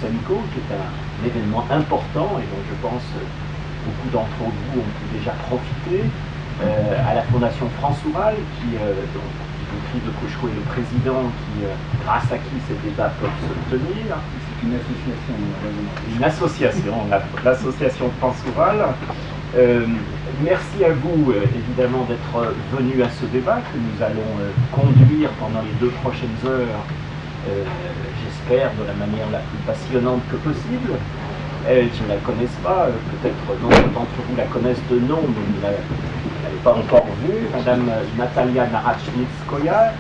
Lysenko, qui est un événement important et dont je pense beaucoup d'entre vous ont pu déjà profiter, à la Fondation France Oural, dont Dimitri de Cochereau est le président, grâce à qui ces débats peuvent se tenir. C'est une association. Une association, l'association France Oural. Merci à vous, évidemment, d'être venus à ce débat que nous allons conduire pendant les 2 prochaines heures, j'espère, de la manière la plus passionnante que possible. Je ne la connaisse pas, peut-être nombre d'entre vous la connaissent de nom, mais vous ne l'avez pas encore vue. Madame Natalia Narachnitzkoya,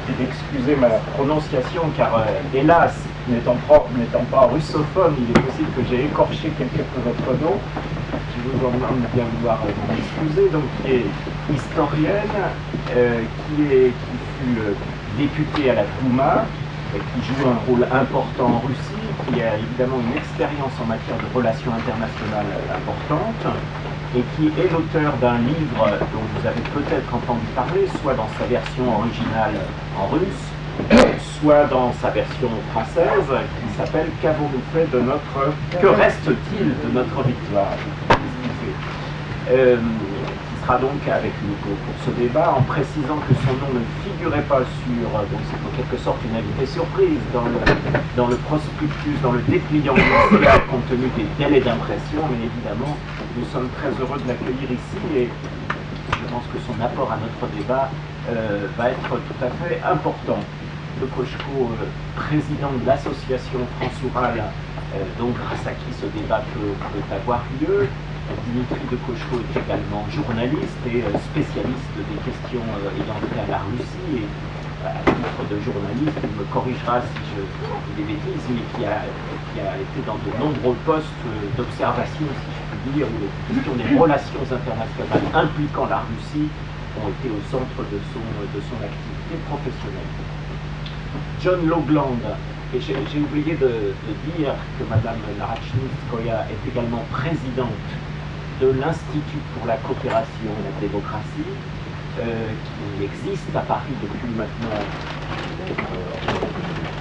excusez ma prononciation, car hélas, n'étant pas russophone, il est possible que j'ai écorché quelques de votre nom. Je vous en demande de bien vouloir m'en excuser. Donc, qui est historienne, qui fut députée à la Douma, qui joue un rôle important en Russie, qui a évidemment une expérience en matière de relations internationales importante, et qui est l'auteur d'un livre dont vous avez peut-être entendu parler, soit dans sa version originale en russe, soit dans sa version française, qui s'appelle « Qu'avons-nous fait de notre... Que reste-t-il de notre victoire ?» qui sera donc avec nous pour ce débat, en précisant que son nom ne figurait pas sur, donc c'est en quelque sorte une invitée surprise, dans le prospectus, dans le dépliant initial, compte tenu des délais d'impression, mais évidemment, nous sommes très heureux de l'accueillir ici, et je pense que son apport à notre débat va être tout à fait important. Le Kochko, président de l'association France Oural, donc grâce à qui ce débat peut avoir lieu. Dimitri de Cochereau est également journaliste et spécialiste des questions ayant trait à la Russie, et à titre de journaliste, il me corrigera si je dis des bêtises, mais qui a été dans de nombreux postes d'observation, si je puis dire, où les questions des relations internationales impliquant la Russie ont été au centre de son activité professionnelle. John Logland, et j'ai oublié de dire que Madame Narachnitzkoya est également présidente de l'Institut pour la coopération et la démocratie, qui existe à Paris depuis maintenant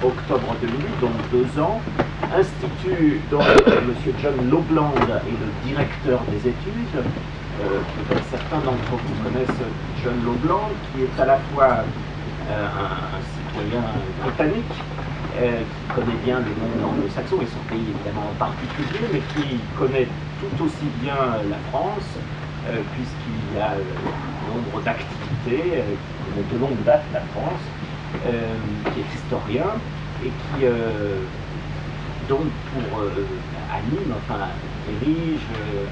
octobre 2008, donc 2 ans. Institut dont M. John Logland est le directeur des études. Peut-être certains d'entre vous connaissent John Logland, qui est à la fois un citoyen britannique, qui connaît bien le monde anglo-saxon et son pays évidemment en particulier, mais qui connaît tout aussi bien la France, puisqu'il a nombre d'activités, qui connaît de longue date la France, qui est historien et qui donc anime, dirige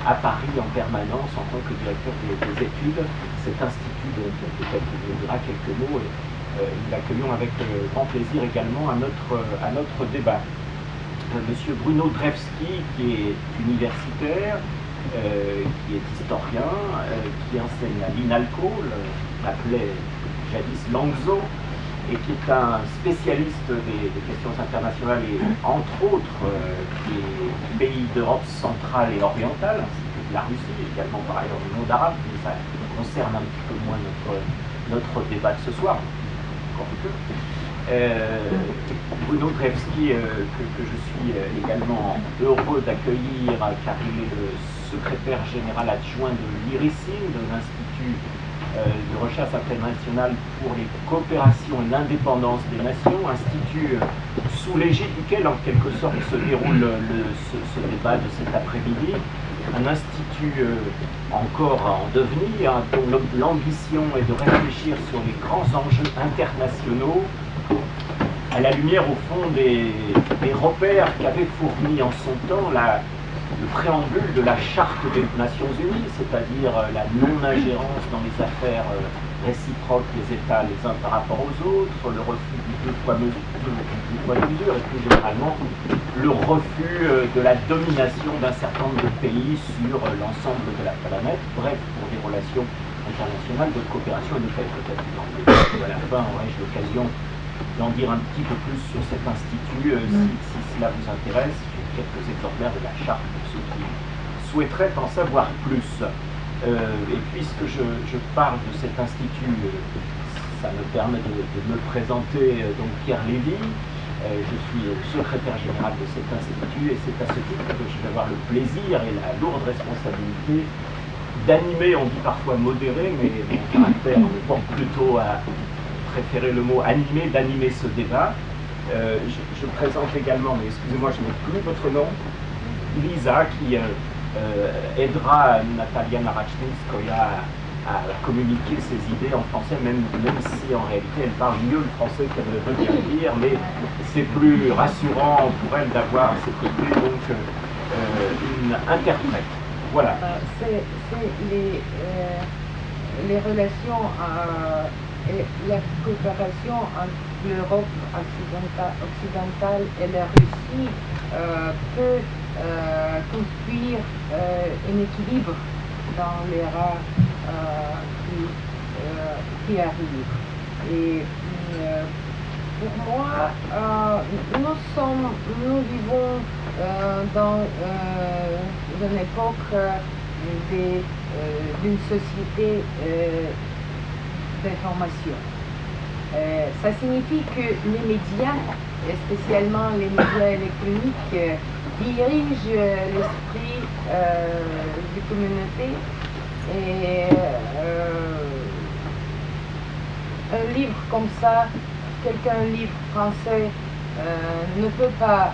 à Paris en permanence en tant que directeur des études cet institut dont peut-être il nous dira quelques mots. Nous l'accueillons avec grand plaisir également à notre débat. Monsieur Bruno Drevski, qui est universitaire, qui est historien, qui enseigne à l'INALCO, l'appelait jadis Langso, et qui est un spécialiste des questions internationales et entre autres des pays d'Europe centrale et orientale, ainsi que de la Russie, également par ailleurs du monde arabe, mais ça concerne un petit peu moins notre débat de ce soir. Bruno Drevski, que je suis également heureux d'accueillir, car il est le secrétaire général adjoint de l'IRICIN, de l'Institut de recherche internationale pour les coopérations et l'indépendance des nations, institut sous l'égide duquel en quelque sorte se déroule ce débat de cet après-midi. Un institut encore en devenir, dont l'ambition est de réfléchir sur les grands enjeux internationaux à la lumière au fond des repères qu'avait fourni en son temps le préambule de la Charte des Nations Unies, c'est-à-dire la non-ingérence dans les affaires réciproques des États les uns par rapport aux autres, le refus du deux poids de mesure et plus généralement le refus de la domination d'un certain nombre de pays sur l'ensemble de la planète, bref, pour des relations internationales de coopération et de paix. Peut-être à la fin aurai-je l'occasion d'en dire un petit peu plus sur cet institut, si cela vous intéresse. J'ai quelques exemplaires de la charte pour ceux qui souhaiteraient en savoir plus. Et puisque je parle de cet institut, ça me permet de me présenter, donc Pierre Lévy. Je suis secrétaire général de cet institut et c'est à ce titre que je vais avoir le plaisir et la lourde responsabilité d'animer, on dit parfois modérer, mais mon caractère me porte plutôt à préférer le mot animer, d'animer ce débat. Je présente également, mais excusez-moi, je n'ai plus votre nom, Lisa, qui aidera Natalia Narachninskoya à communiquer ses idées en français, même si en réalité elle parle mieux le français qu'elle ne veut bien le dire, mais c'est plus rassurant pour elle d'avoir à ses côtés donc une interprète. Voilà. C'est les relations et la coopération entre l'Europe occidentale et la Russie peut construire un équilibre dans l'ère qui arrive. Et pour moi, nous vivons dans une époque d'une société d'information. Ça signifie que les médias, et spécialement les médias électroniques, dirigent l'esprit des communautés. Et un livre comme ça, un livre français, ne peut pas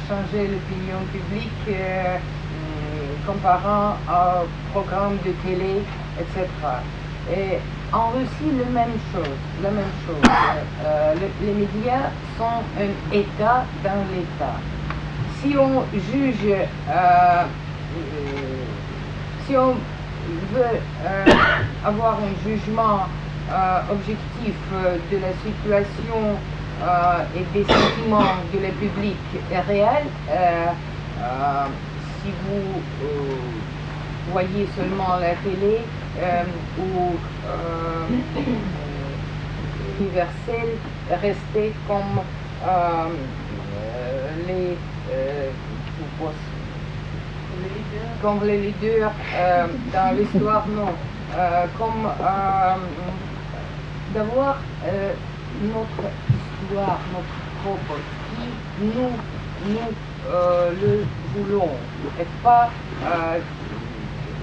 changer l'opinion publique comparant au programme de télé, etc. Et en Russie, la même chose. Les médias sont un État dans l'État. Si on juge, si on veut avoir un jugement objectif de la situation et des sentiments de la public réel, si vous voyez seulement la télé ou universel, restez comme les leaders dans l'histoire, non. Comme d'avoir notre histoire, notre propre, qui nous le voulons, et pas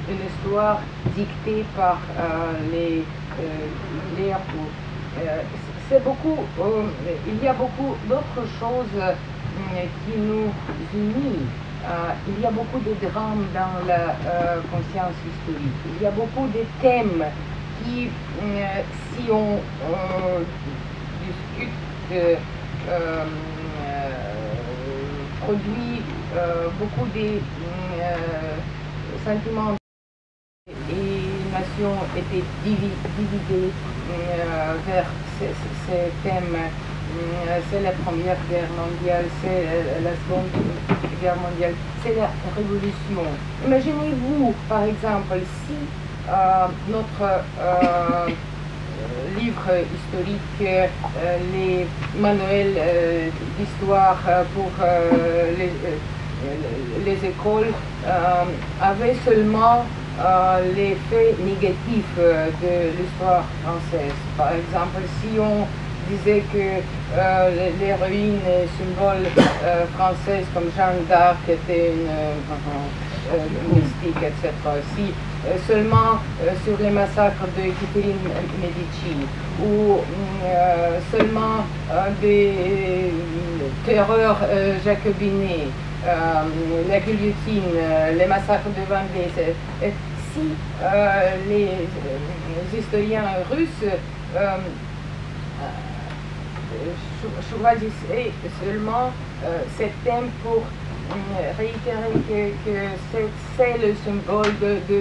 une histoire dictée par les c'est beaucoup, il y a beaucoup d'autres choses qui nous unissent. Il y a beaucoup de drames dans la conscience historique. Il y a beaucoup de thèmes qui, si on discute, produit beaucoup de sentiments. Et les nations étaient divisées vers ces thèmes. C'est la Première Guerre mondiale, c'est la Seconde Guerre mondiale, c'est la Révolution. Imaginez-vous, par exemple, si notre livre historique, les manuels d'histoire pour les écoles avaient seulement les faits négatifs de l'histoire française. Par exemple, si on disait que l'héroïne symbole française comme Jeanne d'Arc était une mystique, etc. Si seulement sur les massacres de Catherine Medici ou seulement des terreurs jacobinées, la guillotine, les massacres de Vendée, si les historiens russes choisissaient seulement ces thèmes pour réitérer que c'est le symbole de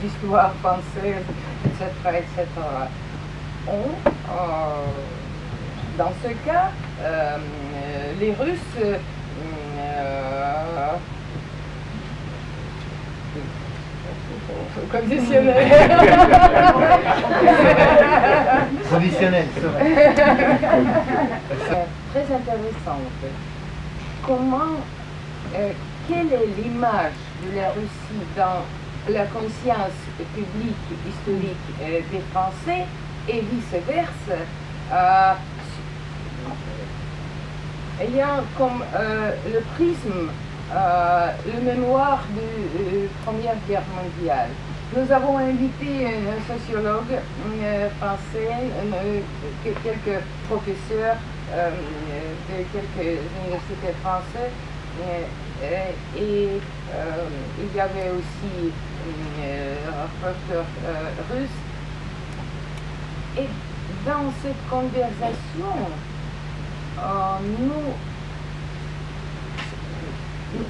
l'histoire française, etc. etc. Dans ce cas, les Russes conditionnel. Conditionnel, c'est vrai. Très intéressante. Comment, quelle est l'image de la Russie dans la conscience publique historique des Français et vice-versa ayant comme le prisme le mémoire de Première Guerre mondiale. Nous avons invité un sociologue français, quelques professeurs de quelques universités françaises, et il y avait aussi un rapporteur russe. Et dans cette conversation,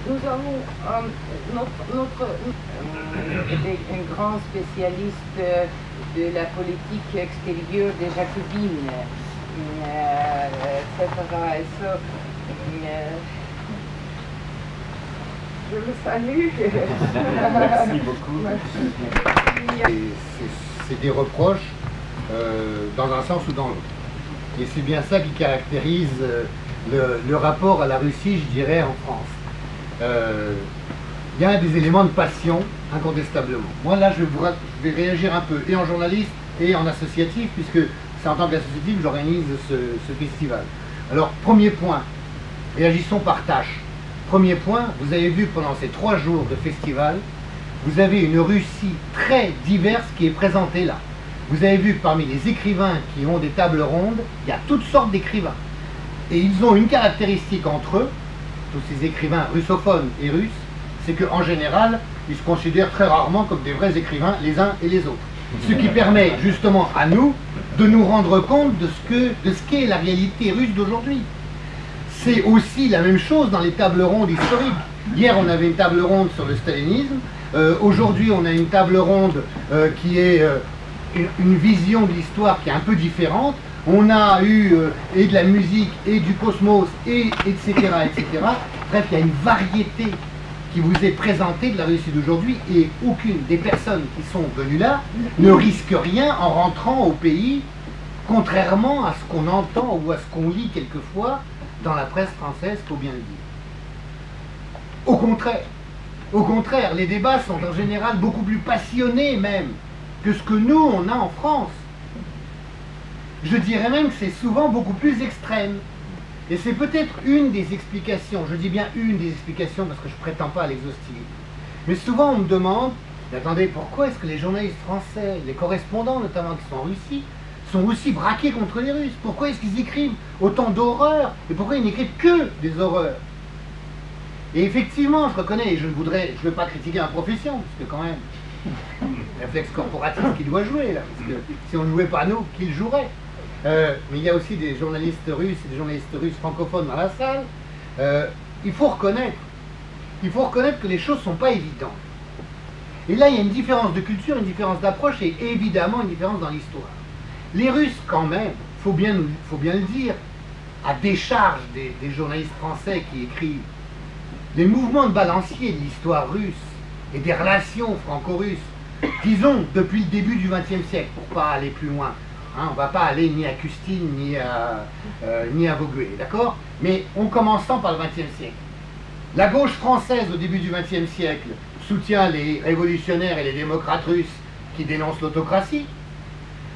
nous avons un grand spécialiste de la politique extérieure des Jacobines, etc. Je le salue. Merci beaucoup. C'est des reproches dans un sens ou dans l'autre. Et c'est bien ça qui caractérise le rapport à la Russie, je dirais, en France. Il y a des éléments de passion, incontestablement. Moi, là, je vais réagir un peu, et en journaliste, et en associatif, puisque c'est en tant qu'associatif que j'organise ce festival. Alors, premier point, réagissons par tâche. Premier point, vous avez vu pendant ces 3 jours de festival, vous avez une Russie très diverse qui est présentée là. Vous avez vu que parmi les écrivains qui ont des tables rondes, il y a toutes sortes d'écrivains. Et ils ont une caractéristique entre eux, tous ces écrivains russophones et russes, c'est qu'en général, ils se considèrent très rarement comme des vrais écrivains les uns et les autres. Ce qui permet justement à nous de nous rendre compte de ce qu'est la réalité russe d'aujourd'hui. C'est aussi la même chose dans les tables rondes historiques. Hier, on avait une table ronde sur le stalinisme. Aujourd'hui, on a une table ronde qui est une vision de l'histoire qui est un peu différente. On a eu et de la musique, et du cosmos, et etc., etc. Bref, il y a une variété qui vous est présentée de la Russie d'aujourd'hui, et aucune des personnes qui sont venues là ne risque rien en rentrant au pays, contrairement à ce qu'on entend ou à ce qu'on lit quelquefois dans la presse française, faut bien le dire. Au contraire, les débats sont en général beaucoup plus passionnés même que ce que nous, on a en France. Je dirais même que c'est souvent beaucoup plus extrême. Et c'est peut-être une des explications, je dis bien une des explications parce que je ne prétends pas à l'exhaustivité. Mais souvent on me demande, mais attendez, pourquoi est-ce que les journalistes français, les correspondants notamment qui sont en Russie, sont aussi braqués contre les Russes? Pourquoi est-ce qu'ils écrivent autant d'horreurs? Et pourquoi ils n'écrivent que des horreurs? Et effectivement, je reconnais, et je ne veux pas critiquer ma profession, parce que quand même, réflexe corporatiste qui doit jouer là, parce que si on ne jouait pas nous, qui le jouerait? Mais il y a aussi des journalistes russes et des journalistes russes francophones dans la salle. Il faut reconnaître que les choses ne sont pas évidentes. Et là, il y a une différence de culture, une différence d'approche et évidemment une différence dans l'histoire. Les Russes, quand même, faut bien le dire, à décharge des journalistes français qui écrivent, les mouvements de balancier de l'histoire russe et des relations franco-russes, disons depuis le début du XXe siècle, pour ne pas aller plus loin, hein, on ne va pas aller ni à Custine ni à Vogüé, d'accord? Mais en commençant par le XXe siècle. La gauche française au début du XXe siècle soutient les révolutionnaires et les démocrates russes qui dénoncent l'autocratie.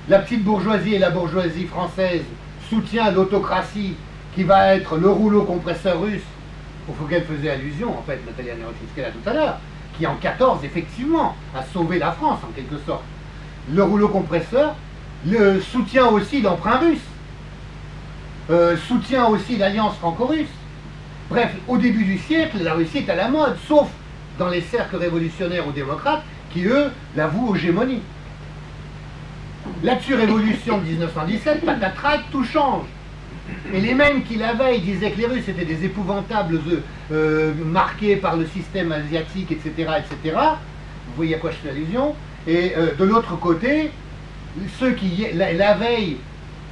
La petite bourgeoisie et la bourgeoisie française soutient l'autocratie qui va être le rouleau compresseur russe, auquel faisait allusion en fait Natalia Nerochitskaya tout à l'heure, qui en 14 effectivement a sauvé la France en quelque sorte. Le rouleau compresseur, le soutient aussi l'emprunt russe, soutient aussi l'alliance franco-russe. Bref, au début du siècle, la Russie est à la mode, sauf dans les cercles révolutionnaires ou démocrates qui, eux, l'avouent aux gémonies. La révolution de 1917, patatrac, tout change. Et les mêmes qui la veille disaient que les Russes étaient des épouvantables marqués par le système asiatique, etc., etc. Vous voyez à quoi je fais allusion. Et de l'autre côté, ceux qui la veille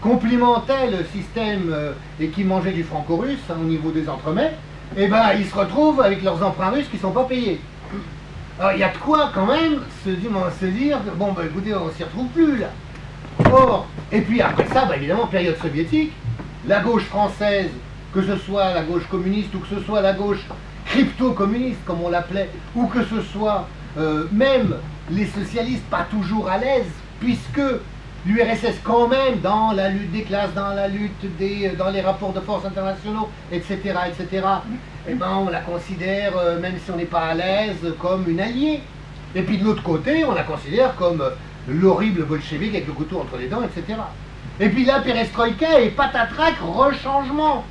complimentaient le système et qui mangeaient du franco-russe hein, au niveau des entremets, eh ben ils se retrouvent avec leurs emprunts russes qui ne sont pas payés. Alors il y a de quoi quand même se dire que bon ben écoutez, on s'y retrouve plus là. Or, et puis après ça, bah, évidemment, période soviétique, la gauche française, que ce soit la gauche communiste ou que ce soit la gauche crypto-communiste, comme on l'appelait, ou que ce soit même les socialistes pas toujours à l'aise, puisque l'URSS quand même dans la lutte des classes, dans la lutte dans les rapports de force internationaux, etc., etc., eh ben on la considère, même si on n'est pas à l'aise, comme une alliée. Et puis de l'autre côté, on la considère comme l'horrible bolchevique avec le couteau entre les dents, etc. Et puis là, perestroïka et patatrac, rechangement.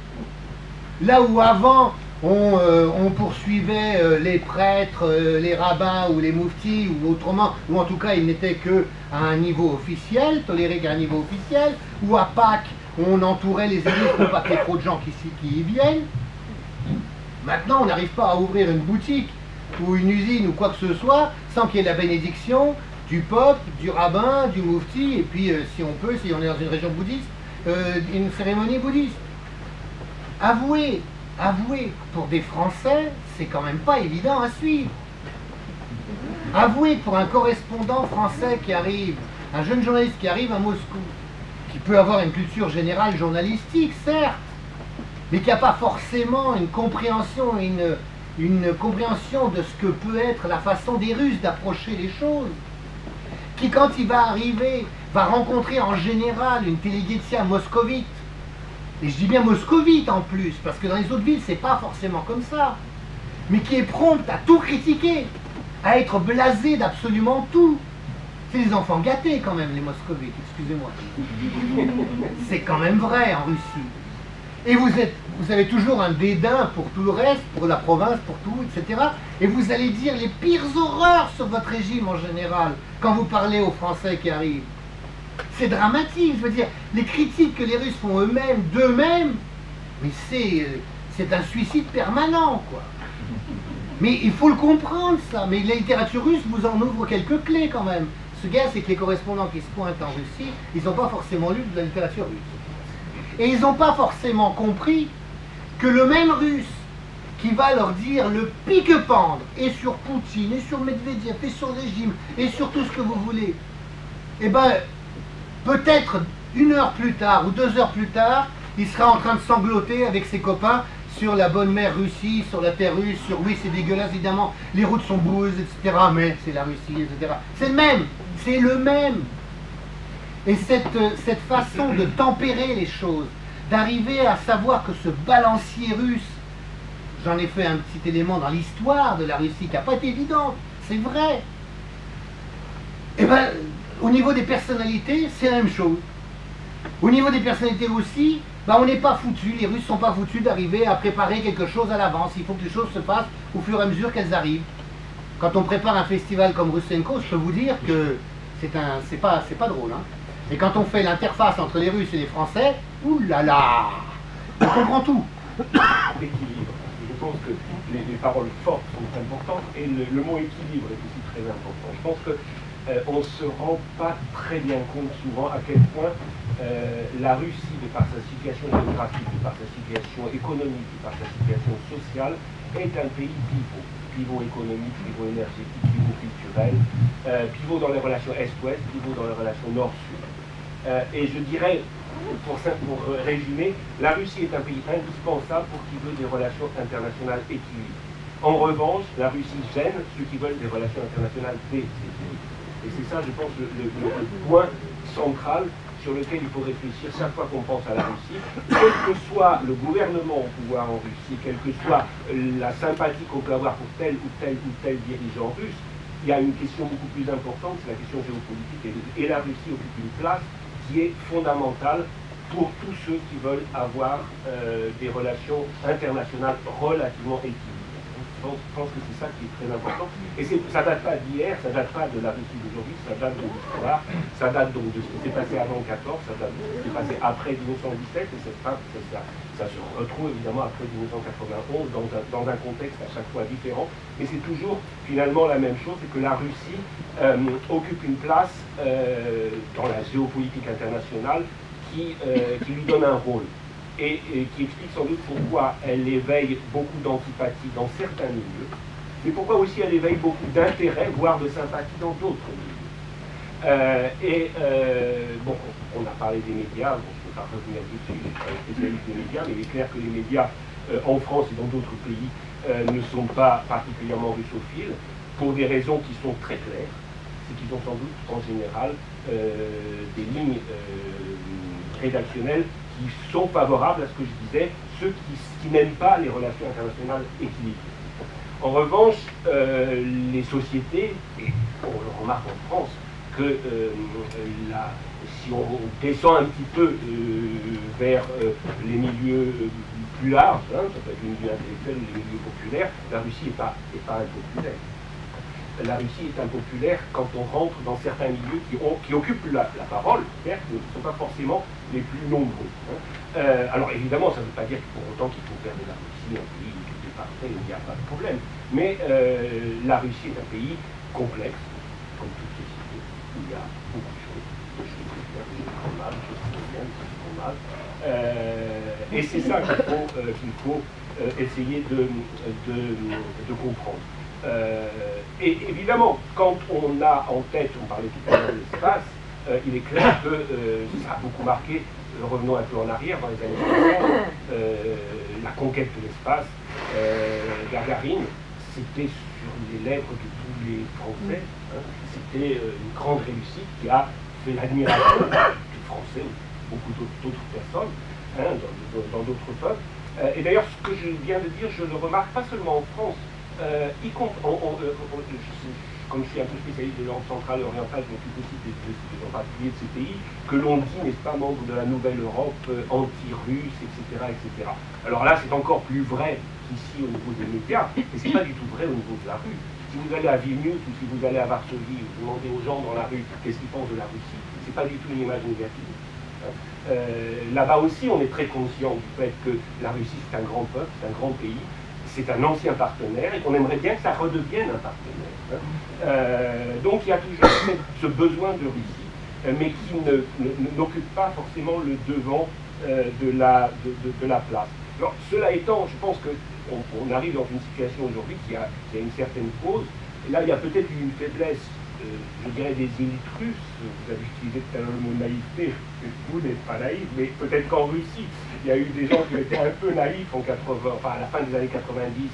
Là où avant, on poursuivait les prêtres, les rabbins ou les mouftis, ou autrement, ou en tout cas, ils n'étaient qu'à un niveau officiel, tolérés qu'à un niveau officiel, ou à Pâques, on entourait les églises pour pas qu'il y ait trop de gens qui y viennent. Maintenant, on n'arrive pas à ouvrir une boutique ou une usine ou quoi que ce soit sans qu'il y ait la bénédiction du pope, du rabbin, du moufti, et puis si on peut, si on est dans une région bouddhiste, une cérémonie bouddhiste. Avouez, pour des Français, c'est quand même pas évident à suivre. Avouez que pour un correspondant français qui arrive, un jeune journaliste qui arrive à Moscou, qui peut avoir une culture générale journalistique, certes, mais qui n'a pas forcément une compréhension, une compréhension de ce que peut être la façon des Russes d'approcher les choses, qui quand il va arriver, va rencontrer en général une intelligentsia moscovite, et je dis bien moscovite en plus, parce que dans les autres villes, c'est pas forcément comme ça, mais qui est prompte à tout critiquer, à être blasé d'absolument tout. C'est des enfants gâtés quand même, les moscovites, excusez-moi. C'est quand même vrai en Russie. Et vous avez toujours un dédain pour tout le reste, pour la province, pour tout, etc. Et vous allez dire les pires horreurs sur votre régime en général, quand vous parlez aux Français qui arrivent. C'est dramatique, je veux dire, les critiques que les Russes font eux-mêmes, d'eux-mêmes, mais c'est un suicide permanent, quoi. Mais il faut le comprendre, ça. Mais la littérature russe vous en ouvre quelques clés, quand même. Ce gars, c'est que les correspondants qui se pointent en Russie, ils n'ont pas forcément lu de la littérature russe. Et ils n'ont pas forcément compris que le même Russe qui va leur dire le pique-pendre, et sur Poutine, et sur Medvedev, et sur le régime, et sur tout ce que vous voulez, eh ben, peut-être 1 heure plus tard ou 2 heures plus tard, il sera en train de sangloter avec ses copains sur la bonne mère Russie, sur la terre russe, sur oui c'est dégueulasse évidemment, les routes sont boueuses, etc. Mais c'est la Russie, etc. C'est le même, c'est le même. Et cette façon de tempérer les choses, d'arriver à savoir que ce balancier russe, j'en ai fait un petit élément dans l'histoire de la Russie qui n'a pas été évidente, c'est vrai. Et bien, au niveau des personnalités, c'est la même chose. Au niveau des personnalités aussi, ben on n'est pas foutus, les Russes ne sont pas foutus d'arriver à préparer quelque chose à l'avance. Il faut que les choses se passent au fur et à mesure qu'elles arrivent. Quand on prépare un festival comme Russenko, je peux vous dire que c'est pas drôle. Hein. Et quand on fait l'interface entre les Russes et les Français, oulala, on comprend tout. L'équilibre. Je pense que les paroles fortes sont importantes et le mot équilibre est aussi très important. Je pense que on ne se rend pas très bien compte souvent à quel point la Russie, de par sa situation géographique, de par sa situation économique, de par sa situation sociale, est un pays pivot. Pivot économique, pivot énergétique, pivot culturel, pivot dans les relations Est-Ouest, pivot dans les relations Nord-Sud. Et je dirais, pour résumer, la Russie est un pays indispensable pour qui veut des relations internationales équilibrées. En revanche, la Russie gêne ceux qui veulent des relations internationales déséquilibrées. Et c'est ça, je pense, le point central sur lequel il faut réfléchir chaque fois qu'on pense à la Russie. Quel que soit le gouvernement au pouvoir en Russie, quelle que soit la sympathie qu'on peut avoir pour tel ou tel dirigeant russe, il y a une question beaucoup plus importante, c'est la question géopolitique. Et la Russie occupe une place qui est fondamentale pour tous ceux qui veulent avoir des relations internationales relativement équilibrées. Je pense que c'est ça qui est très important. Et ça ne date pas d'hier, ça ne date pas de la Russie d'aujourd'hui, ça date de l'histoire, ça date donc de ce qui s'est passé avant 14, ça date de ce qui s'est passé après 1917, et ça se retrouve évidemment après 1991 dans un contexte à chaque fois différent. Mais c'est toujours finalement la même chose, c'est que la Russie occupe une place dans la géopolitique internationale qui lui donne un rôle. Et qui explique sans doute pourquoi elle éveille beaucoup d'antipathie dans certains milieux, mais pourquoi aussi elle éveille beaucoup d'intérêt, voire de sympathie dans d'autres milieux. Bon, on a parlé des médias, bon, je ne peux pas revenir dessus, je ne suis pas spécialiste des médias, mais il est clair que les médias en France et dans d'autres pays ne sont pas particulièrement russophiles, pour des raisons qui sont très claires. c'est qu'ils ont sans doute en général des lignes rédactionnelles qui sont favorables à ce que je disais, ceux qui n'aiment pas les relations internationales équilibrées. En revanche, les sociétés, et on le remarque en France, que si on descend un petit peu vers les milieux plus larges, hein, ça peut être les milieux intellectuels ou les milieux populaires, la Russie n'est pas impopulaire. La Russie est impopulaire quand on rentre dans certains milieux qui occupent la parole, certes, mais qui ne sont pas forcément les plus nombreux. Hein. Alors évidemment, ça ne veut pas dire pour autant qu'il faut faire de la Russie un pays où tout est parfait, où il n'y a pas de problème. Mais la Russie est un pays complexe, comme toute société, où il y a beaucoup de choses, des choses qui vont mal, des choses qui vont bien, des choses qui vont mal. Et c'est ça qu'il faut essayer de comprendre. Et évidemment, quand on a en tête, on parlait tout à l'heure de l'espace, il est clair que ça a beaucoup marqué, revenons un peu en arrière, dans les années 60, la conquête de l'espace, Gagarine, c'était sur les lèvres de tous les Français, hein, c'était une grande réussite qui a fait l'admiration des Français ou beaucoup d'autres personnes, hein, dans d'autres peuples. Et d'ailleurs, ce que je viens de dire, je le remarque pas seulement en France, comme je suis un peu spécialiste de langue centrale et orientale, je m'occupe aussi en particulier de ces pays, que l'on dit, n'est-ce pas, membre de la Nouvelle Europe, anti-russe, etc., etc. Alors là, c'est encore plus vrai qu'ici au niveau des médias, mais c'est pas du tout vrai au niveau de la rue. Si vous allez à Vilnius ou si vous allez à Varsovie, vous demandez aux gens dans la rue qu'est-ce qu'ils pensent de la Russie, c'est pas du tout une image négative. Là-bas aussi, on est très conscient du fait que la Russie, c'est un grand peuple, c'est un grand pays, c'est un ancien partenaire et qu'on aimerait bien que ça redevienne un partenaire. Donc il y a toujours ce besoin de Russie, mais qui n'occupe pas forcément le devant de la place. Alors, cela étant, je pense qu'on arrive dans une situation aujourd'hui qui a une certaine cause, et là il y a peut-être une faiblesse, je dirais, des élites russes. Vous avez utilisé tout à l'heure le mot naïveté, vous n'êtes pas naïf, mais peut-être qu'en Russie, il y a eu des gens qui étaient un peu naïfs à la fin des années 90,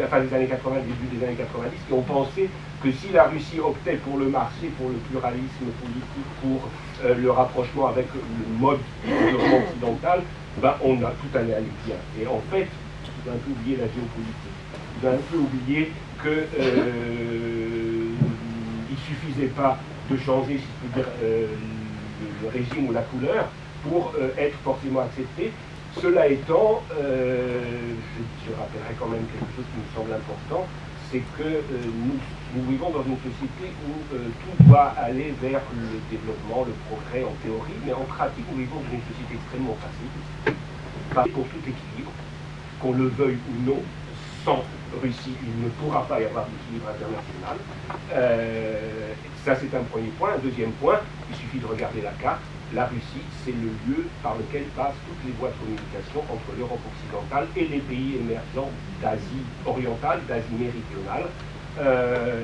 fin des années 80, début des années 90, qui ont pensé que si la Russie optait pour le marché, pour le pluralisme politique, pour le rapprochement avec le mode de développement occidental, ben, on a tout allé bien. Et en fait, on a un peu oublié la géopolitique. On a un peu oublié que il ne suffisait pas de changer, si je peux dire, le régime ou la couleur pour être forcément accepté. Cela étant, je rappellerai quand même quelque chose qui me semble important, c'est que nous vivons dans une société où tout doit aller vers le développement, le progrès en théorie, mais en pratique, nous vivons dans une société extrêmement facile, pour tout équilibre, qu'on le veuille ou non. Sans Russie, il ne pourra pas y avoir d'équilibre international. Ça, c'est un premier point. Un deuxième point, il suffit de regarder la carte. La Russie, c'est le lieu par lequel passent toutes les voies de communication entre l'Europe occidentale et les pays émergents d'Asie orientale, d'Asie méridionale.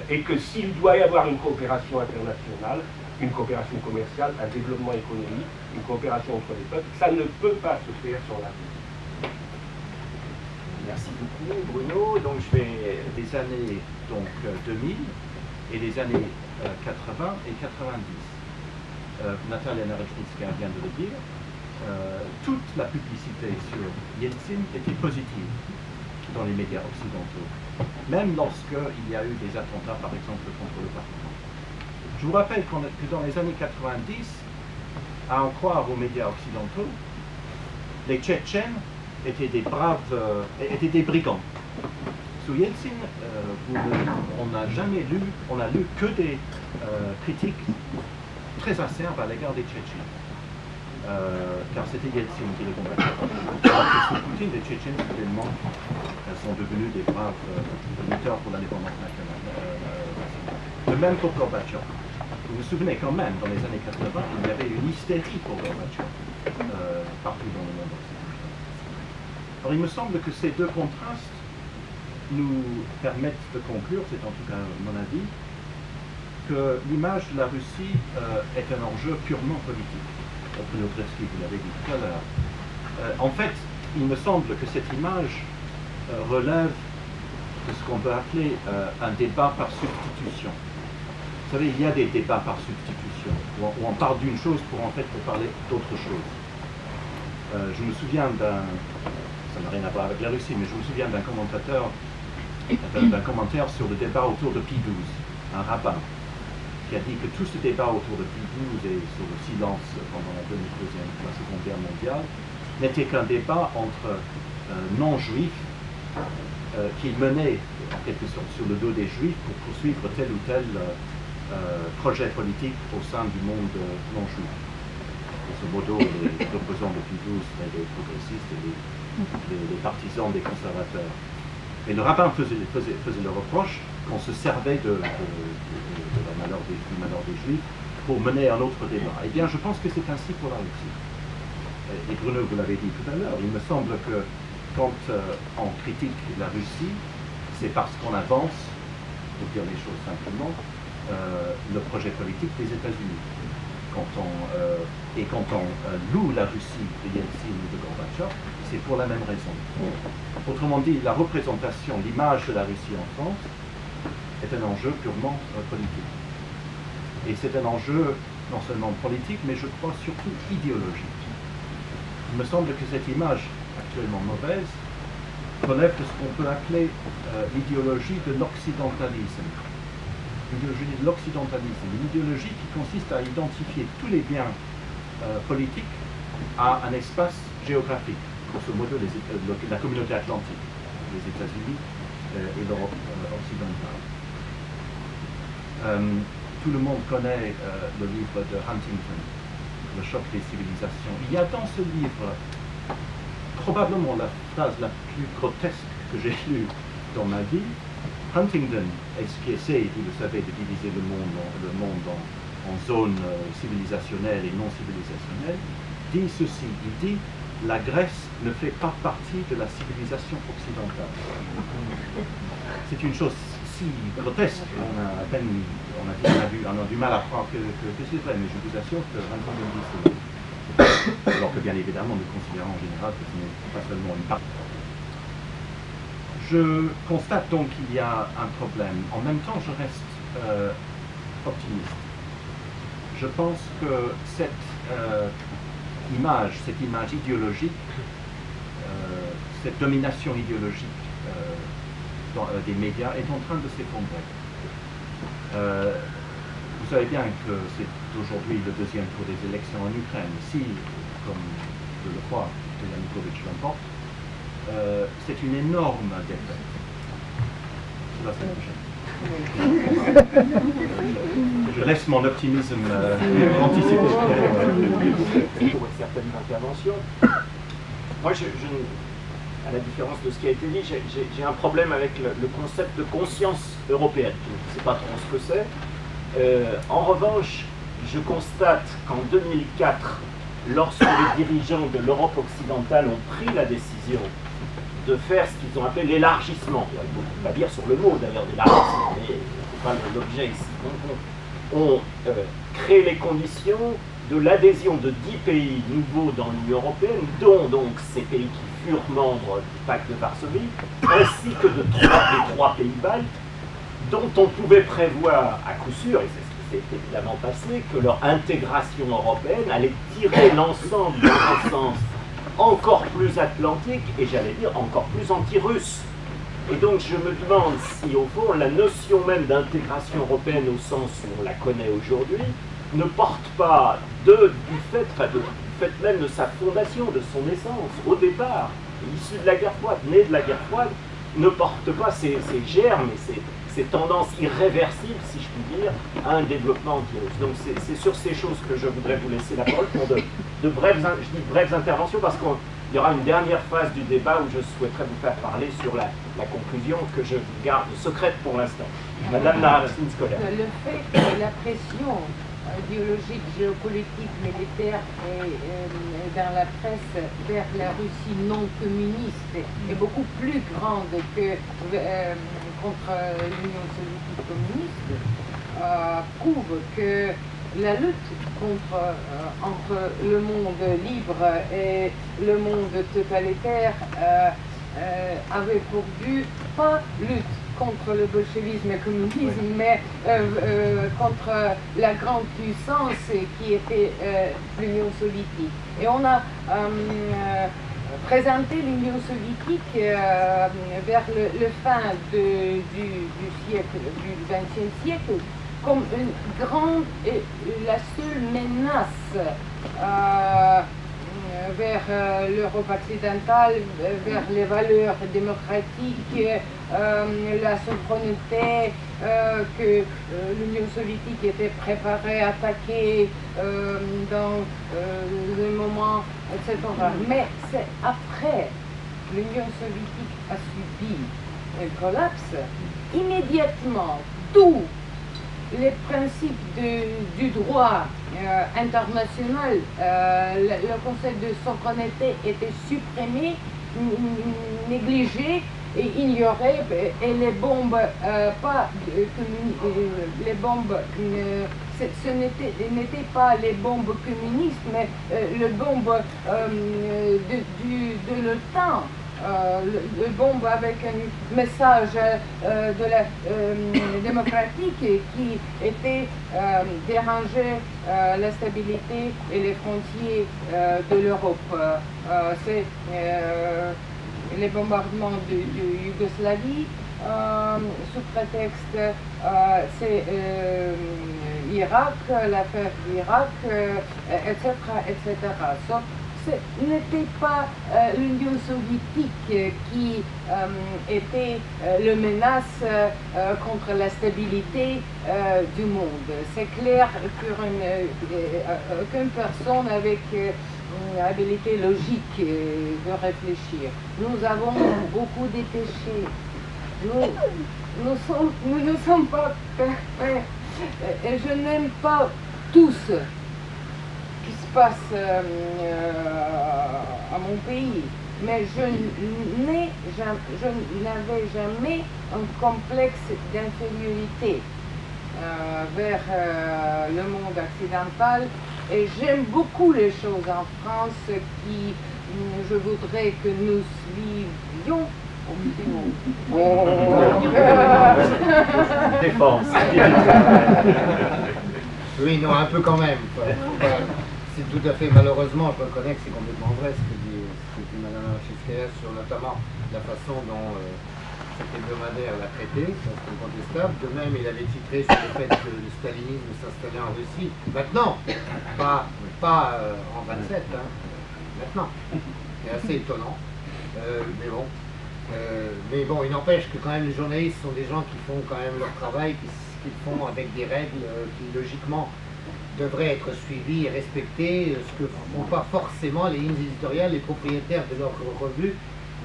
Et que s'il doit y avoir une coopération internationale, une coopération commerciale, un développement économique, une coopération entre les peuples, ça ne peut pas se faire sans la Russie. Merci beaucoup Bruno. Donc je vais des années 2000 et les années 80 et 90. Natalia Narechnytskaya vient de le dire. Toute la publicité sur Yeltsin était positive dans les médias occidentaux, même lorsqu'il y a eu des attentats, par exemple, contre le Parlement. Je vous rappelle que dans les années 90, à en croire aux médias occidentaux, les Tchétchènes étaient des braves, étaient des brigands. Sous Yeltsin, on n'a lu que des critiques très acerbes à l'égard des Tchétchènes. Car c'était Yeltsin qui les combattait. Alors que sous Poutine, les Tchétchènes, soudainement, sont devenus des braves lutteurs pour l'indépendance nationale. De même pour Gorbatchev. Vous vous souvenez quand même, dans les années 80, il y avait une hystérie pour Gorbatchev partout dans le monde occidental. Alors il me semble que ces deux contrastes nous permettent de conclure, c'est en tout cas mon avis, que l'image de la Russie est un enjeu purement politique. Brunelleschi, vous l'avez dit tout à l'heure. En fait, il me semble que cette image relève de ce qu'on peut appeler un débat par substitution. Vous savez, il y a des débats par substitution, où on parle d'une chose pour en fait parler d'autre chose. Je me souviens ça n'a rien à voir avec la Russie, mais je me souviens d'un commentaire sur le débat autour de Pie XII, un rabbin, qui a dit que tout ce débat autour de Pie XII et sur le silence pendant la Seconde Guerre mondiale n'était qu'un débat entre non-juifs qui menaient en quelque sorte sur le dos des juifs pour poursuivre tel ou tel projet politique au sein du monde non-juif. Grosso modo, les opposants de Pie XII seraient les progressistes et les partisans des conservateurs. Et le rabbin faisait le reproche qu'on se servait du malheur des Juifs pour mener un autre débat. Eh bien, je pense que c'est ainsi pour la Russie. Et Bruno, vous l'avez dit tout à l'heure, il me semble que quand on critique la Russie, c'est parce qu'on avance, pour dire les choses simplement, le projet politique des États-Unis. Quand on loue la Russie de Yeltsin ou de Gorbatchev, c'est pour la même raison. Autrement dit, la représentation, l'image de la Russie en France est un enjeu purement politique. Et c'est un enjeu non seulement politique, mais je crois surtout idéologique. Il me semble que cette image, actuellement mauvaise, relève de ce qu'on peut appeler l'idéologie de l'occidentalisme. L'idéologie de l'occidentalisme, une idéologie qui consiste à identifier tous les biens politiques à un espace géographique, grosso modo la communauté atlantique, les États-Unis et l'Europe occidentale. Tout le monde connaît le livre de Huntington, Le choc des civilisations. Il y a dans ce livre probablement la phrase la plus grotesque que j'ai lue dans ma vie. Huntington, qui essaie, vous le savez, de diviser le monde en zones civilisationnelles et non civilisationnelles, dit ceci, il dit « la Grèce ne fait pas partie de la civilisation occidentale ». C'est une chose si grotesque, on a du mal à croire que c'est vrai, mais je vous assure que Huntington dit cela. Alors que bien évidemment, nous considérons en général que ce n'est pas seulement une partie. Je constate donc qu'il y a un problème. En même temps, je reste optimiste. Je pense que cette image idéologique, cette domination idéologique des médias est en train de s'effondrer. Vous savez bien que c'est aujourd'hui le deuxième tour des élections en Ukraine. Si, comme je le crois, Yanukovych l'emporte, c'est une énorme défaite. C'est la semaine prochaine. Je laisse mon optimisme anticiper. Pour certaines interventions. Moi, à la différence de ce qui a été dit, j'ai un problème avec le concept de conscience européenne. Je ne sais pas trop ce que c'est. En revanche, je constate qu'en 2004, lorsque les dirigeants de l'Europe occidentale ont pris la décision de faire ce qu'ils ont appelé l'élargissement, il y a beaucoup à dire sur le mot d'ailleurs d'élargissement, mais c'est pas l'objet ici, ont créé les conditions de l'adhésion de 10 pays nouveaux dans l'Union européenne, dont donc ces pays qui furent membres du pacte de Varsovie, ainsi que de les 3 pays baltes, dont on pouvait prévoir à coup sûr, et c'est ce qui s'est évidemment passé, que leur intégration européenne allait tirer l'ensemble dans un sens encore plus atlantique, et j'allais dire encore plus anti-russe. Et donc je me demande si au fond la notion même d'intégration européenne au sens où on la connaît aujourd'hui ne porte pas du fait même de sa fondation, de son essence, au départ, issu de la guerre froide, né de la guerre froide, ne porte pas ces germes et ces tendances irréversibles, si je puis dire, à un développement anti-russe. Donc c'est sur ces choses que je voudrais vous laisser la parole pour de brèves interventions, parce qu'il y aura une dernière phase du débat où je souhaiterais vous faire parler sur la conclusion que je garde secrète pour l'instant. Madame Narassinskolia. Le fait que la pression idéologique, géopolitique, militaire et dans la presse vers la Russie non communiste est beaucoup plus grande que contre l'Union soviétique communiste, prouve que la lutte entre le monde libre et le monde totalitaire avait pour but pas lutte contre le bolchevisme et le communisme, mais contre la grande puissance qui était l'Union soviétique. Et on a présenté l'Union soviétique vers le fin du siècle, du XXe siècle, comme une grande et la seule menace vers l'Europe occidentale, vers les valeurs démocratiques, la souveraineté que l'Union soviétique était préparée à attaquer dans le moment, etc. Mais c'est après l'Union soviétique a subi un collapse, immédiatement tous les principes du droit international, le concept de souveraineté était supprimé, négligé et ignoré, et les bombes, les bombes, ce n'étaient pas les bombes communistes, mais les bombes de l'OTAN. Le bombe avec un message de la démocratique qui était déranger la stabilité et les frontières de l'Europe. C'est les bombardements de Yougoslavie, sous prétexte c'est Irak, l'affaire d'Irak, etc. etc. Ce n'était pas l'Union soviétique qui était la menace contre la stabilité du monde. C'est clair qu'une personne avec habilité logique de réfléchir. Nous avons beaucoup de péchés. Nous ne sommes pas parfaits. Et je n'aime pas tous qui se passe à mon pays, mais je n'avais jamais un complexe d'infériorité vers le monde occidental, et j'aime beaucoup les choses en France qui, je voudrais que nous suivions. Défense. Oui, non, un peu quand même. C'est tout à fait, malheureusement, je reconnais que c'est complètement vrai ce que dit Mme Cheskaya sur notamment la façon dont cet hebdomadaire l'a traité, c'est incontestable. De même, il avait titré sur le fait que le stalinisme s'installait en Russie. Maintenant, pas en 27, hein, maintenant. C'est assez étonnant, mais bon, il n'empêche que quand même les journalistes sont des gens qui font quand même leur travail, qu'ils font avec des règles qui logiquement devraient être suivies et respectées, ce que ne font pas forcément les lignes éditoriales, les propriétaires de leurs revues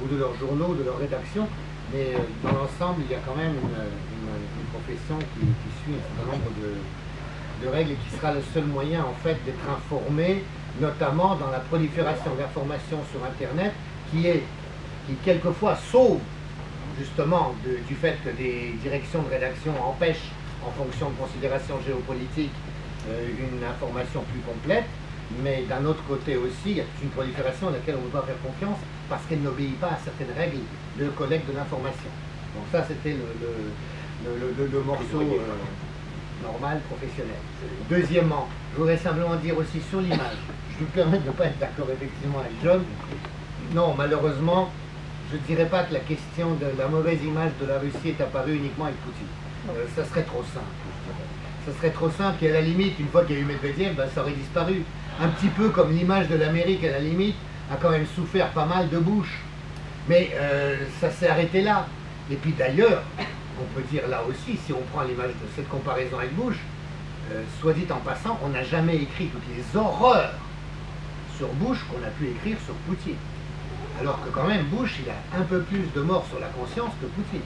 ou de leurs journaux, de leurs rédactions. Mais dans l'ensemble, il y a quand même une profession qui suit un certain nombre de règles et qui sera le seul moyen en fait d'être informé, notamment dans la prolifération d'informations sur Internet qui quelquefois sauve justement du fait que des directions de rédaction empêchent, en fonction de considérations géopolitiques, une information plus complète, mais d'un autre côté aussi, il y a toute une prolifération à laquelle on ne peut pas faire confiance parce qu'elle n'obéit pas à certaines règles de collecte de l'information. Donc ça, c'était le morceau normal, professionnel. Deuxièmement, je voudrais simplement dire aussi sur l'image, je me permets de ne pas être d'accord effectivement avec John. Non, malheureusement, je ne dirais pas que la question de la mauvaise image de la Russie est apparue uniquement avec Poutine. Ça serait trop simple. Ça serait trop simple et à la limite, une fois qu'il y a eu Medvedev, ça aurait disparu. Un petit peu comme l'image de l'Amérique, à la limite, a quand même souffert pas mal de Bush. Mais ça s'est arrêté là. Et puis d'ailleurs, on peut dire là aussi, si on prend l'image de cette comparaison avec Bush, soit dit en passant, on n'a jamais écrit toutes les horreurs sur Bush qu'on a pu écrire sur Poutine. Alors que quand même, Bush, il a un peu plus de morts sur la conscience que Poutine.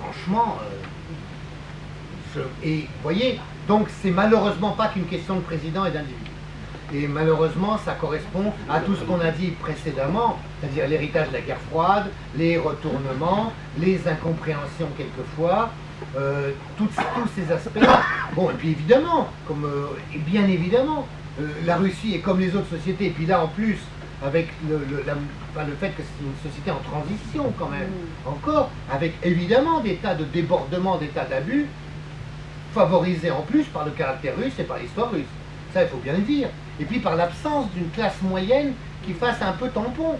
Franchement, et vous voyez, donc c'est malheureusement pas qu'une question de président et d'individu. Et malheureusement, ça correspond à tout ce qu'on a dit précédemment, c'est-à-dire l'héritage de la guerre froide, les retournements, les incompréhensions quelquefois, tous ces aspects. Bon, et puis évidemment, et bien évidemment, la Russie est comme les autres sociétés, et puis là en plus, avec le fait que c'est une société en transition quand même, encore, avec évidemment des tas de débordements, des tas d'abus, favorisés en plus par le caractère russe et par l'histoire russe. Ça, il faut bien le dire. Et puis par l'absence d'une classe moyenne qui fasse un peu tampon.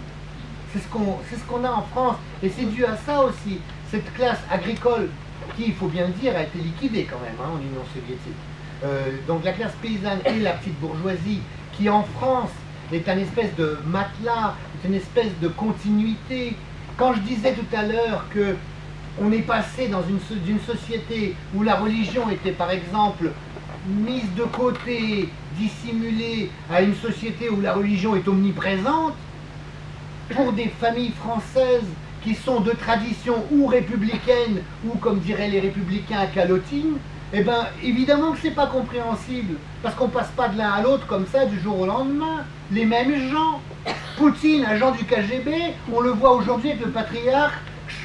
C'est ce qu'on a en France. Et c'est dû à ça aussi. Cette classe agricole qui, il faut bien le dire, a été liquidée quand même en Union soviétique. Donc la classe paysanne et la petite bourgeoisie qui en France est un espèce de matelas, est une espèce de continuité. Quand je disais tout à l'heure que on est passé d'une société où la religion était par exemple mise de côté, dissimulée, à une société où la religion est omniprésente, pour des familles françaises qui sont de tradition ou républicaine, ou comme diraient les républicains, calotines, eh bien évidemment que c'est pas compréhensible, parce qu'on passe pas de l'un à l'autre comme ça du jour au lendemain. Les mêmes gens. Poutine, agent du KGB, on le voit aujourd'hui avec le patriarche,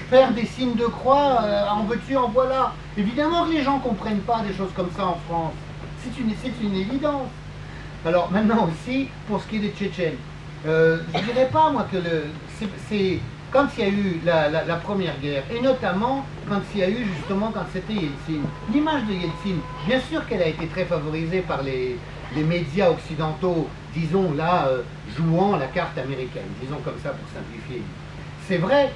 faire des signes de croix, en veux-tu, en voilà. Évidemment que les gens ne comprennent pas des choses comme ça en France. C'est une évidence. Alors maintenant aussi, pour ce qui est des Tchétchènes, je ne dirais pas moi que quand il y a eu la première guerre, et notamment quand il y a eu justement quand c'était Yeltsin, l'image de Yeltsin, bien sûr qu'elle a été très favorisée par les médias occidentaux, disons là, jouant la carte américaine, disons comme ça pour simplifier. C'est vrai.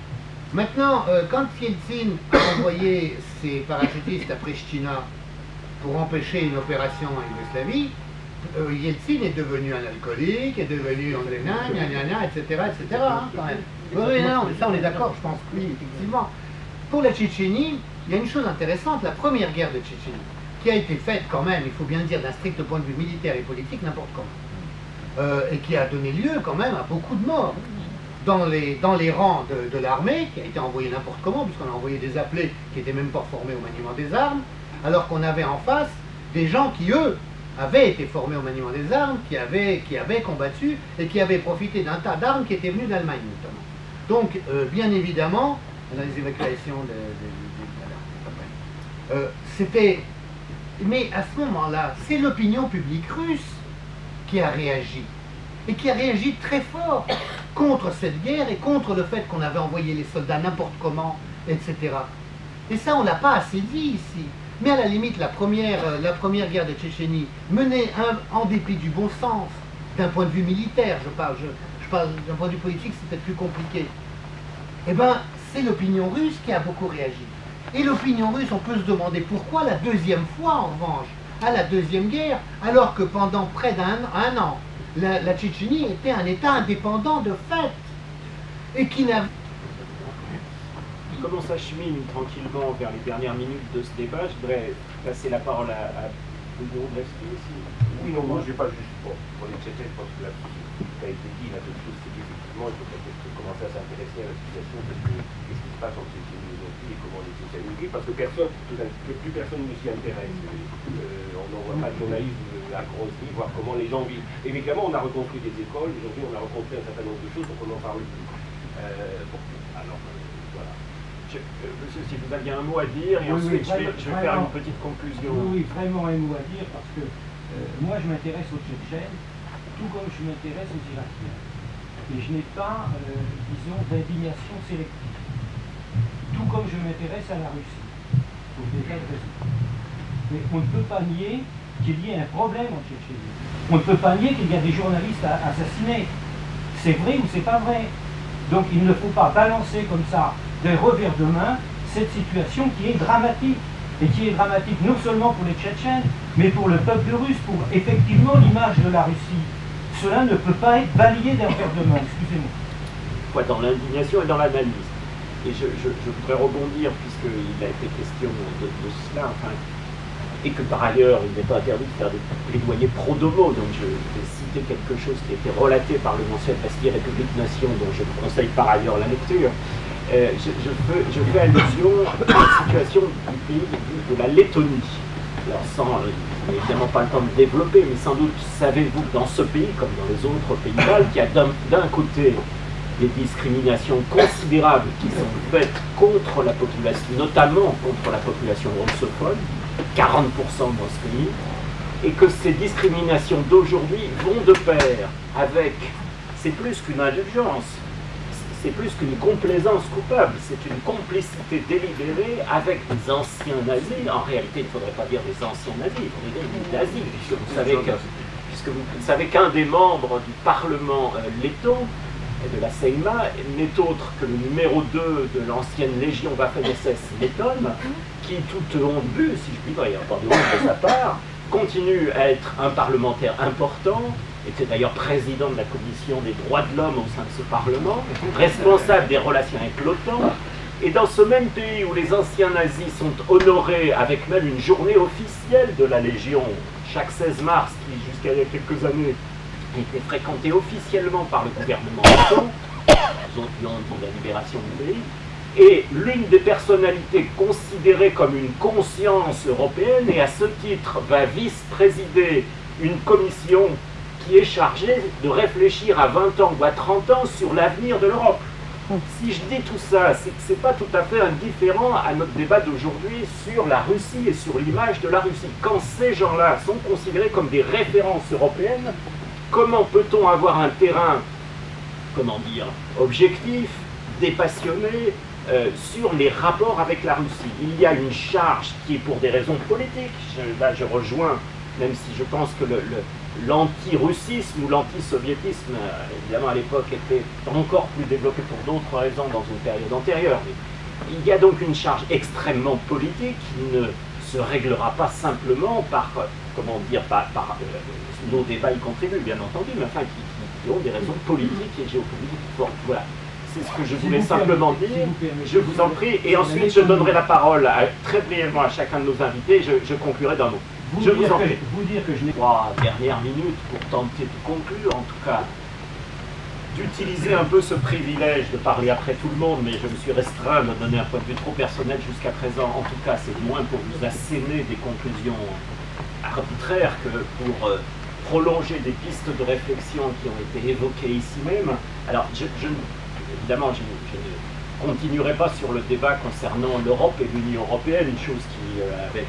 Maintenant, quand Yeltsin a envoyé ses parachutistes à Pristina pour empêcher une opération en Yougoslavie, Yeltsin est devenu un alcoolique, est devenu etc., hein, quand même. Oui, non, ça on est d'accord, je pense, oui, effectivement. Pour la Tchétchénie, il y a une chose intéressante, la première guerre de Tchétchénie, qui a été faite quand même, il faut bien le dire, d'un strict point de vue militaire et politique, n'importe comment, et qui a donné lieu quand même à beaucoup de morts. Dans les rangs de l'armée, qui a été envoyé n'importe comment, puisqu'on a envoyé des appelés qui n'étaient même pas formés au maniement des armes, alors qu'on avait en face des gens qui, eux, avaient été formés au maniement des armes, qui avaient combattu et qui avaient profité d'un tas d'armes qui étaient venues d'Allemagne notamment. Donc, bien évidemment, dans les évacuations c'était... Mais à ce moment-là, c'est l'opinion publique russe qui a réagi. Et qui a réagi très fort contre cette guerre et contre le fait qu'on avait envoyé les soldats n'importe comment, etc. Et ça, on ne l'a pas assez dit ici. Mais à la limite, la première guerre de Tchétchénie, menée en dépit du bon sens, d'un point de vue militaire, je parle d'un point de vue politique, c'est peut-être plus compliqué. Eh bien, c'est l'opinion russe qui a beaucoup réagi. Et l'opinion russe, on peut se demander pourquoi la deuxième fois, en revanche, à la deuxième guerre, alors que pendant près d'un an, la Tchétchénie était un État indépendant de fait, et qui n'avait... Comme on s'achemine tranquillement vers les dernières minutes de ce débat, je voudrais passer la parole à Hugo Blevski aussi. Oui, non, moi je ne vais pas juste pour les Tchétchènes, je pense que là, ce qui a été dit, la seule chose, c'est qu'effectivement, il faut peut-être commencer à s'intéresser à la situation, parce que qu'est-ce qui se passe en Tchétchénie aujourd'hui et comment les Tchétchènes vivent, parce que plus personne ne s'y intéresse. On n'envoie pas de journalisme à Grozny, voir comment les gens vivent. Évidemment, on a reconstruit des écoles, aujourd'hui on a reconstruit un certain nombre de choses, donc on n'en parle plus. Alors, voilà. Monsieur, si vous aviez un mot à dire, et ensuite je vais faire une petite conclusion. Oui, vraiment un mot à dire, parce que moi je m'intéresse aux Tchétchènes, tout comme je m'intéresse aux Irakiens. Et je n'ai pas, disons, d'indignation sélective. Tout comme je m'intéresse à la Russie, pour des tas de raisons. Mais on ne peut pas nier qu'il y ait un problème en Tchétchénie. On ne peut pas nier qu'il y a des journalistes assassinés. C'est vrai ou c'est pas vrai. Donc il ne faut pas balancer comme ça d'un revers de main cette situation qui est dramatique. Et qui est dramatique non seulement pour les Tchétchènes, mais pour le peuple russe, pour effectivement l'image de la Russie. Cela ne peut pas être balayé d'un revers de main, excusez-moi. Dans l'indignation et dans l'analyse. Et je voudrais rebondir, puisqu'il a été question de cela, enfin, et que par ailleurs, il n'est pas interdit de faire des plaidoyers pro domo. Donc je vais citer quelque chose qui a été relaté par le mensuel Bastille République Nation, dont je vous conseille par ailleurs la lecture. Je fais allusion à la situation du pays de la Lettonie. Alors sans évidemment pas le temps de développer, mais sans doute savez-vous que dans ce pays, comme dans les autres pays baltes, il y a d'un côté des discriminations considérables qui sont faites contre la population, notamment contre la population russophone, 40% dans ce pays, et que ces discriminations d'aujourd'hui vont de pair avec c'est plus qu'une indulgence, c'est plus qu'une complaisance coupable, c'est une complicité délibérée avec des anciens nazis. En réalité, il ne faudrait pas dire des anciens nazis, il faudrait dire des nazis, puisque vous savez qu'un des membres du Parlement letton, de la Seima, n'est autre que le numéro 2 de l'ancienne Légion Waffen-SS lettonne, qui, toute honte bue, si je puis dire, il n'y a pas de honte de sa part, continue à être un parlementaire important, était d'ailleurs président de la commission des droits de l'homme au sein de ce Parlement, responsable des relations avec l'OTAN, et dans ce même pays où les anciens nazis sont honorés avec même une journée officielle de la Légion, chaque 16 mars, qui jusqu'à il y a quelques années était fréquentée officiellement par le gouvernement letton, aux de la libération du pays, et l'une des personnalités considérées comme une conscience européenne, et à ce titre va vice-présider une commission qui est chargée de réfléchir à 20 ans ou à 30 ans sur l'avenir de l'Europe. Si je dis tout ça, c'est que ce n'est pas tout à fait indifférent à notre débat d'aujourd'hui sur la Russie et sur l'image de la Russie. Quand ces gens-là sont considérés comme des références européennes, comment peut-on avoir un terrain, comment dire, objectif, dépassionné, sur les rapports avec la Russie? Il y a une charge qui est pour des raisons politiques. Là, je rejoins, même si je pense que l'anti-russisme ou l'anti-soviétisme, évidemment à l'époque, était encore plus développé pour d'autres raisons dans une période antérieure. Mais il y a donc une charge extrêmement politique qui ne se réglera pas simplement par, comment dire, nos débats y contribuent, bien entendu, mais enfin qui ont des raisons politiques et géopolitiques fortes. Voilà. C'est ce que je voulais simplement dire. Je vous en prie. Et ensuite, je donnerai la parole très brièvement à chacun de nos invités. Je conclurai d'un mot. Je vous en prie. Vous dire que je n'ai 3 dernières minutes pour tenter de conclure, en tout cas, d'utiliser un peu ce privilège de parler après tout le monde, mais je me suis restreint à me donner un point de vue trop personnel jusqu'à présent. En tout cas, c'est moins pour vous asséner des conclusions arbitraires que pour prolonger des pistes de réflexion qui ont été évoquées ici même. Alors, évidemment, je ne continuerai pas sur le débat concernant l'Europe et l'Union européenne, une chose qui, avec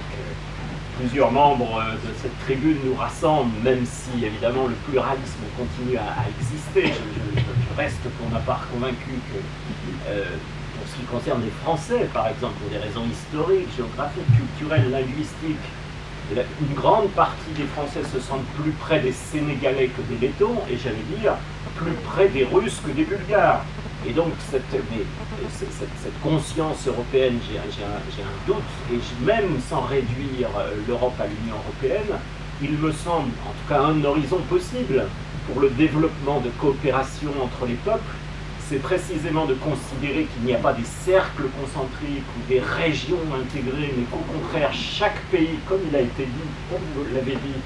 plusieurs membres de cette tribune, nous rassemble, même si, évidemment, le pluralisme continue à exister. Je reste pour ma part convaincu que, pour ce qui concerne les Français, par exemple, pour des raisons historiques, géographiques, culturelles, linguistiques, une grande partie des Français se sentent plus près des Sénégalais que des Lettons, et j'allais dire, plus près des Russes que des Bulgares. Et donc, cette conscience européenne, j'ai un doute, et même sans réduire l'Europe à l'Union européenne, il me semble, en tout cas, un horizon possible pour le développement de coopération entre les peuples, c'est précisément de considérer qu'il n'y a pas des cercles concentriques ou des régions intégrées, mais qu'au contraire, chaque pays, comme il a été dit, comme vous l'avez dit,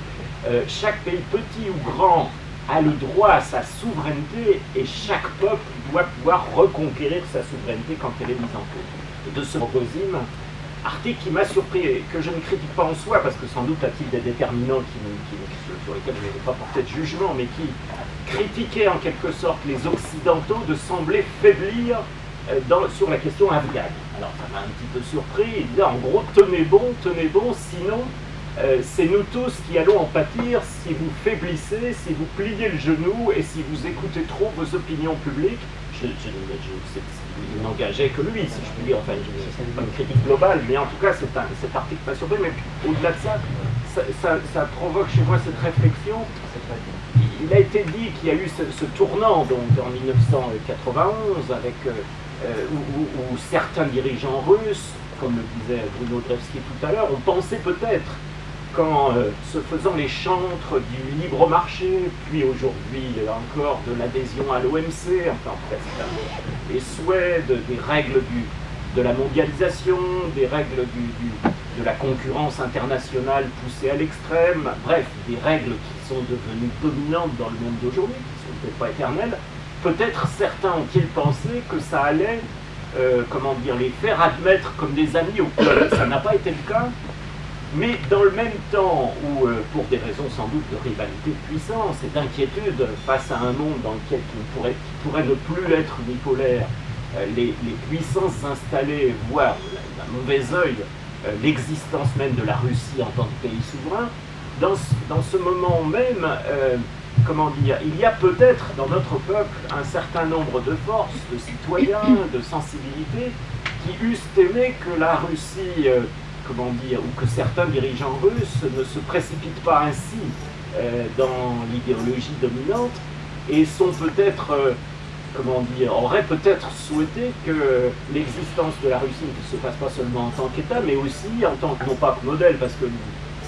chaque pays, petit ou grand, a le droit à sa souveraineté, et chaque peuple doit pouvoir reconquérir sa souveraineté quand elle est mise en cause. Et de ce proposime, article qui m'a surpris, et que je ne critique pas en soi, parce que sans doute a-t-il des déterminants sur lesquels je ne vais pas porter de jugement, mais qui critiquait en quelque sorte les Occidentaux de sembler faiblir sur la question afghane. Alors ça m'a un petit peu surpris, il disait en gros tenez bon, sinon c'est nous tous qui allons en pâtir si vous faiblissez, si vous pliez le genou et si vous écoutez trop vos opinions publiques. Il n'engageait que lui, si je puis dire, enfin, c'est pas une critique globale, mais en tout cas cet article m'a surpris, mais au-delà de ça, ça provoque chez moi cette réflexion. Il a été dit qu'il y a eu ce tournant donc, en 1991 avec, où certains dirigeants russes, comme le disait Bruno Drevski tout à l'heure, ont pensé peut-être qu'en se faisant les chantres du libre marché, puis aujourd'hui encore de l'adhésion à l'OMC, enfin presque les souhaits des règles de la mondialisation, des règles de la concurrence internationale poussée à l'extrême, bref, des règles qui sont devenues dominantes dans le monde d'aujourd'hui, qui ne sont peut-être pas éternelles, peut-être certains ont-ils pensé que ça allait, comment dire, les faire admettre comme des amis au club. Ça n'a pas été le cas, mais dans le même temps où, pour des raisons sans doute de rivalité de puissance et d'inquiétude face à un monde dans lequel qui pourrait ne plus être bipolaire, les puissances installées voient d'un mauvais œil l'existence même de la Russie en tant que pays souverain, dans ce moment même, comment dire, il y a peut-être dans notre peuple un certain nombre de forces, de citoyens, de sensibilités, qui eussent aimé que la Russie, comment dire, ou que certains dirigeants russes ne se précipitent pas ainsi dans l'idéologie dominante, et sont peut-être, comment dire, auraient peut-être souhaité que l'existence de la Russie ne se passe pas seulement en tant qu'État, mais aussi en tant que, non pas que modèle, parce que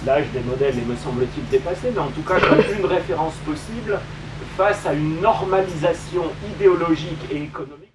l'âge des modèles est, me semble-t-il, dépassé, mais en tout cas comme une référence possible face à une normalisation idéologique et économique.